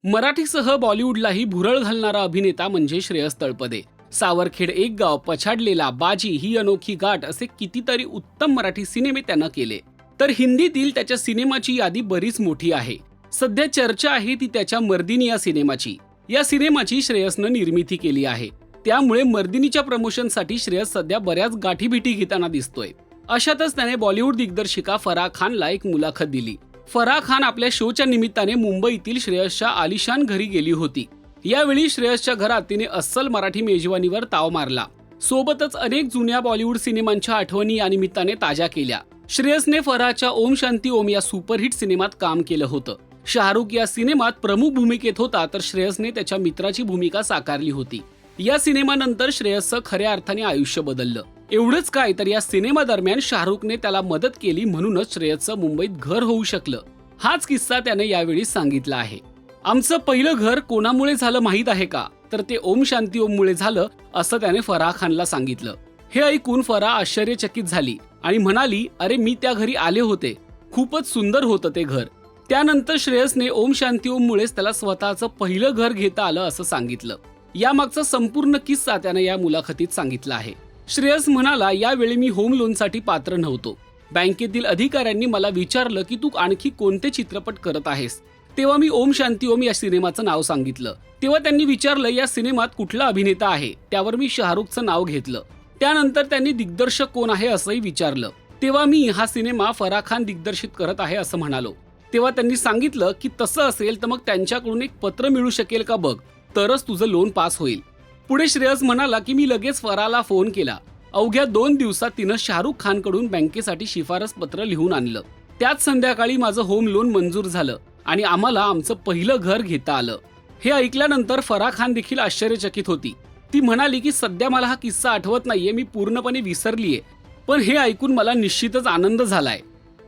मराठीसह बॉलिवूडलाही भुरळ घालणारा अभिनेता म्हणजे श्रेयस तळपदे. सावरखेड एक गाव, पछाडलेला, बाजी, ही अनोखी गाठ असे कितीतरी उत्तम मराठी सिनेमे त्यानं केले. तर हिंदीतील त्याच्या सिनेमाची यादी बरीच मोठी आहे. सध्या चर्चा आहे ती त्याच्या मर्दिनी या सिनेमाची. या सिनेमाची श्रेयसनं निर्मिती केली आहे. त्यामुळे मर्दिनीच्या प्रमोशनसाठी श्रेयस सध्या बऱ्याच गाठीभिटी घेताना दिसतोय. अशातच त्याने बॉलिवूड दिग्दर्शिका फराह खानला एक मुलाखत दिली. फराह खान आपल्या शोच्या निमित्ताने मुंबईतील श्रेयसच्या आलिशान घरी गेली होती. यावेळी श्रेयसच्या घरात तिने अस्सल मराठी मेजवानीवर ताव मारला. सोबतच अनेक जुन्या बॉलिवूड सिनेमांच्या आठवणी या निमित्ताने ताज्या केल्या. श्रेयसने फराहच्या ओम शांती ओम या सुपरहिट सिनेमात काम केलं होतं. शाहरुख या सिनेमात प्रमुख भूमिकेत होता, तर श्रेयसने त्याच्या मित्राची भूमिका साकारली होती. या सिनेमानंतर श्रेयसचं खऱ्या अर्थाने आयुष्य बदललं. एवढंच काय, तर या सिनेमा दरम्यान शाहरुखने त्याला मदत केली, म्हणूनच श्रेयसचं मुंबईत घर होऊ शकलं. हाच किस्सा त्याने यावेळी सांगितला आहे. आमचं पहिलं घर कोणामुळे झालं माहीत आहे का? तर ते ओम शांती ओम मुळे झालं, असं त्याने फराह खानला सांगितलं. हे ऐकून फराह आश्चर्यचकित झाली आणि म्हणाली, अरे मी त्या घरी आले होते, खूपच सुंदर होतं ते घर. त्यानंतर श्रेयसने ओम शांती ओम मुळेच त्याला स्वतःचं पहिलं घर घेता आलं असं सांगितलं. यामागचा संपूर्ण किस्सा त्याने या मुलाखतीत सांगितला आहे. श्रेयस म्हणाला, यावेळी मी होम लोनसाठी पात्र नव्हतो. बँकेतील अधिकाऱ्यांनी मला विचारलं की तू आणखी कोणते चित्रपट करत आहेस. तेव्हा मी ओम शांती ओम या सिनेमाचं नाव सांगितलं. तेव्हा त्यांनी विचारलं या सिनेमात कुठला अभिनेता आहे. त्यावर मी शाहरुखचं नाव घेतलं. त्यानंतर त्यांनी दिग्दर्शक कोण आहे असंही विचारलं. तेव्हा मी हा सिनेमा फराह खान दिग्दर्शित करत आहे असं म्हणालो. तेव्हा त्यांनी सांगितलं की तसं असेल तर मग त्यांच्याकडून एक पत्र मिळू शकेल का बघ, तरच तुझं लोन पास होईल. पुढे श्रेयस म्हणाला की मी लगेच फराहला फोन केला. अवघ्या 2 दिवसात तिनं शाहरुख खानकडून बँकेसाठी शिफारस पत्र लिहून आणलं. त्याच संध्याकाळी माझं होम लोन मंजूर झालं आणि आम्हाला आमचं पहिलं घर घेता आलं. हे ऐकल्यानंतर फराह खान देखील आश्चर्यचकित होती. ती म्हणाली की सध्या मला हा किस्सा आठवत नाहीये, मी पूर्णपणे विसरलीये, पण हे ऐकून मला निश्चितच आनंद झालाय.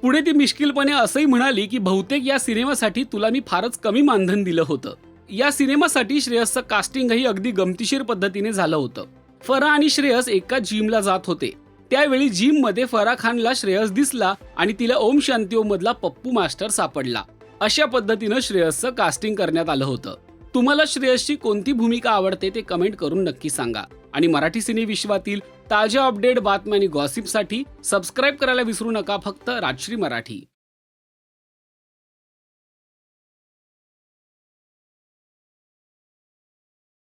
पुढे ती मिश्किलपणे असंही म्हणाली की बहुतेक या सिनेमासाठी तुला मी फारच कमी मानधन दिलं होतं. या सिनेमासाठी श्रेयसचं कास्टिंगही अगदी गमतीशीर पद्धतीने झालं होतं. फराह आणि श्रेयस एका जिमला जात होते. त्यावेळी जिम मध्ये फराह खानला श्रेयस दिसला आणि तिला ओम शांती ओम मधला पप्पू मास्टर सापडला. अशा पद्धतीनं श्रेयसचं कास्टिंग करण्यात आलं होतं. तुम्हाला श्रेयसची कोणती भूमिका आवडते ते कमेंट करून नक्की सांगा. आणि मराठी सिने विश्वातील ताज्या अपडेट, बातम्या आणि गॉसिपसाठी सबस्क्राईब करायला विसरू नका. फक्त राजश्री मराठी.